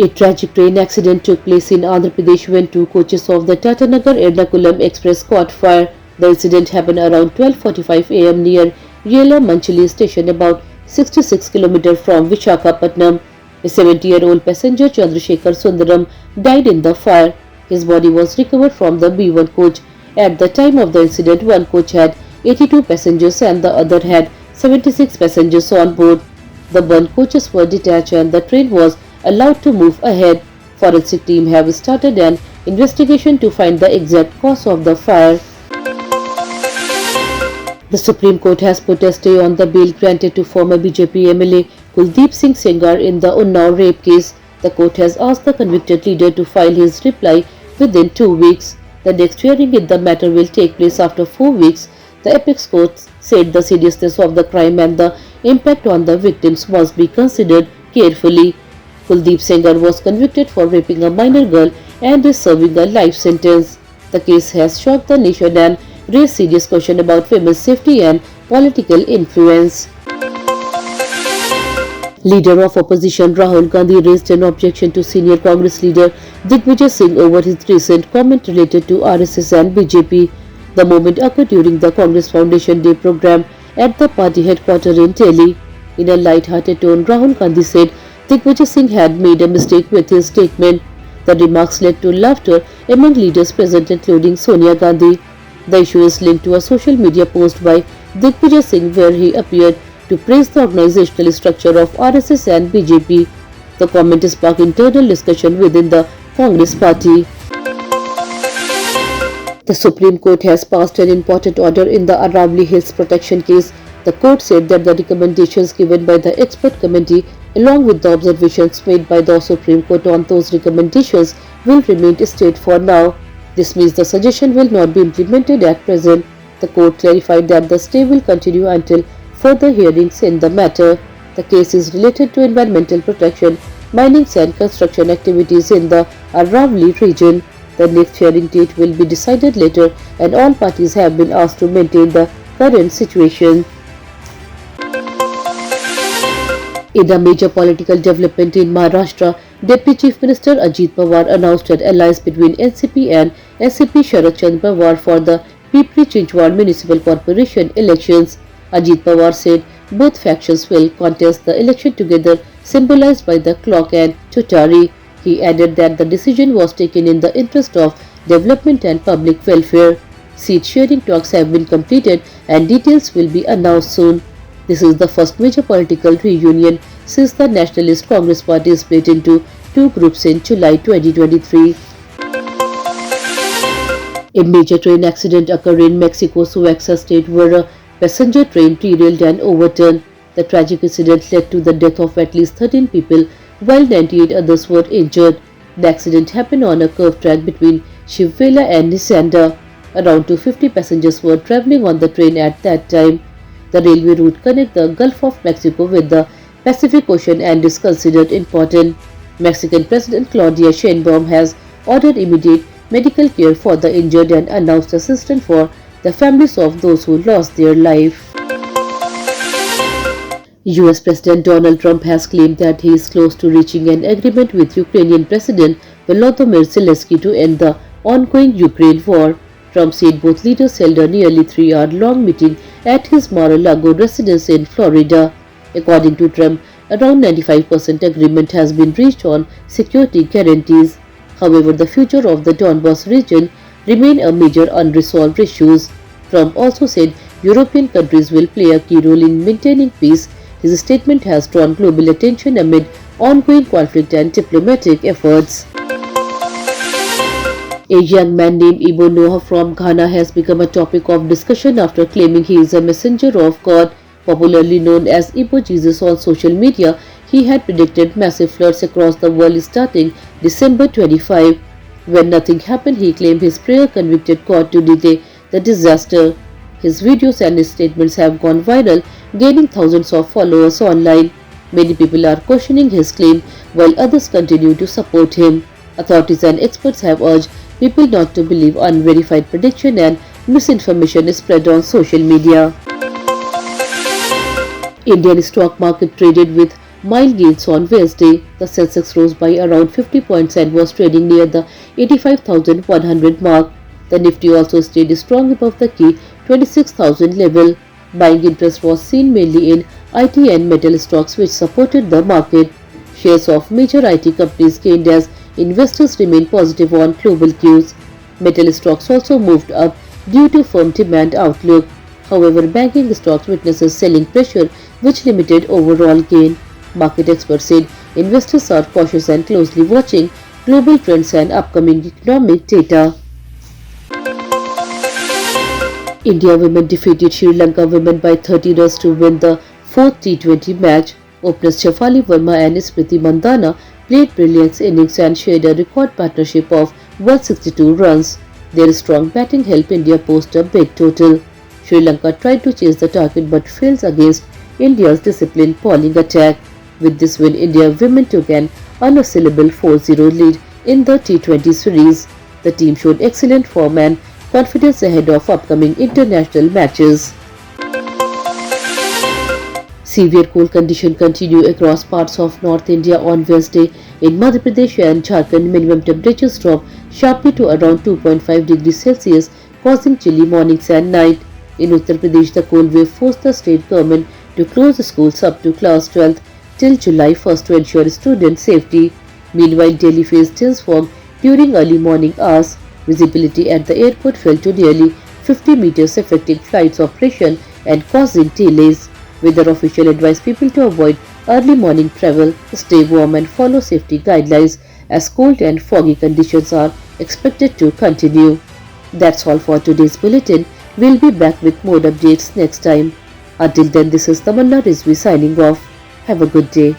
A tragic train accident took place in Andhra Pradesh when two coaches of the Tatanagar-Ernakulam Express caught fire. The incident happened around 12:45 am near Yela Manchali station, about 66 km from Visakhapatnam. A 70-year-old passenger, Chandrasekhar Sundaram, died in the fire. His body was recovered from the B1 coach. At the time of the incident, one coach had 82 passengers and the other had 76 passengers on board. The burnt coaches were detached and the train was allowed to move ahead. Forensic team have started an investigation to find the exact cause of the fire. The Supreme Court has put a stay on the bail granted to former BJP MLA Kuldeep Singh Sengar in the Unnao rape case. The court has asked the convicted leader to file his reply within 2 weeks. The next hearing in the matter will take place after 4 weeks. The apex court said the seriousness of the crime and the impact on the victims must be considered carefully. Kuldeep Sengar was convicted for raping a minor girl and is serving a life sentence. The case has shocked the nation and raised serious questions about women's safety and political influence. Leader of opposition Rahul Gandhi raised an objection to senior Congress leader Digvijay Singh over his recent comment related to RSS and BJP. The moment occurred during the Congress Foundation Day program at the party headquarters in Delhi. In a light-hearted tone, Rahul Gandhi said Digvijay Singh had made a mistake with his statement. The remarks led to laughter among leaders present, including Sonia Gandhi. The issue is linked to a social media post by Digvijay Singh where he appeared to praise the organizational structure of RSS and BJP. The comment sparked internal discussion within the Congress party. The Supreme Court has passed an important order in the Aravali Hills protection case. The court said that the recommendations given by the expert committee, along with the observations made by the Supreme Court on those recommendations, will remain stayed for now. This means the suggestion will not be implemented at present. The court clarified that the stay will continue until further hearings in the matter. The case is related to environmental protection, mining and construction activities in the Aravali region. The next hearing date will be decided later and all parties have been asked to maintain the current situation. In a major political development in Maharashtra, Deputy Chief Minister Ajit Pawar announced an alliance between NCP and SCP Sharad Chandra Pawar for the Pimpri-Chinchwad Municipal Corporation elections. Ajit Pawar said both factions will contest the election together, symbolized by the clock and tutari. He added that the decision was taken in the interest of development and public welfare. Seat sharing talks have been completed and details will be announced soon. This is the first major political reunion since the Nationalist Congress Party split into two groups in July 2023. A major train accident occurred in Mexico's Oaxaca state where a passenger train derailed and overturned. The tragic incident led to the death of at least 13 people while 98 others were injured. The accident happened on a curved track between Shivvela and Nisanda. Around 250 passengers were traveling on the train at that time. The railway route connects the Gulf of Mexico with the Pacific Ocean and is considered important. Mexican President Claudia Sheinbaum has ordered immediate medical care for the injured and announced assistance for the families of those who lost their life. US President Donald Trump has claimed that he is close to reaching an agreement with Ukrainian President Volodymyr Zelensky to end the ongoing Ukraine war. Trump said both leaders held a nearly 3-hour-long meeting at his Mar-a-Lago residence in Florida. According to Trump, around 95% agreement has been reached on security guarantees. However, the future of the Donbas region remain a major unresolved issues. Trump also said European countries will play a key role in maintaining peace. His statement has drawn global attention amid ongoing conflict and diplomatic efforts. A young man named Ibo Noah from Ghana has become a topic of discussion after claiming he is a messenger of God. Popularly known as Ibo Jesus on social media, he had predicted massive floods across the world starting December 25. When nothing happened, he claimed his prayer convicted God to delay the disaster. His videos and his statements have gone viral, gaining thousands of followers online. Many people are questioning his claim, while others continue to support him. Authorities and experts have urged people not to believe unverified prediction and misinformation spread on social media. Indian stock market traded with mild gains on Wednesday. The Sensex rose by around 50 points and was trading near the 85,100 mark. The Nifty also stayed strong above the key 26,000 level. Buying interest was seen mainly in IT and metal stocks, which supported the market. Shares of major IT companies gained as investors remained positive on global cues. Metal stocks also moved up due to firm demand outlook. However, banking stocks witnesses selling pressure, which limited overall gain. Market experts said investors are cautious and closely watching global trends and upcoming economic data. India women defeated Sri Lanka women by 30 runs to win the fourth T20 match. Openers Shefali Verma and Smriti Mandhana played brilliant innings and shared a record partnership of 162 runs. Their strong batting helped India post a big total. Sri Lanka tried to chase the target but failed against India's disciplined bowling attack. With this win, India women took an unassailable 4-0 lead in the T20 series. The team showed excellent form and confidence ahead of upcoming international matches. Severe cold conditions continue across parts of North India on Wednesday. In Madhya Pradesh and Jharkhand, minimum temperatures dropped sharply to around 2.5 degrees Celsius, causing chilly mornings and night. In Uttar Pradesh, the cold wave forced the state government to close schools up to class 12th till July 1st to ensure student safety. Meanwhile, Delhi faced dense fog during early morning hours. Visibility at the airport fell to nearly 50 meters, affecting flights operation and causing delays. Weather officials advise people to avoid early morning travel, stay warm and follow safety guidelines as cold and foggy conditions are expected to continue. That's all for today's bulletin. We'll be back with more updates next time. Until then, this is Tamanna Rizvi signing off. Have a good day.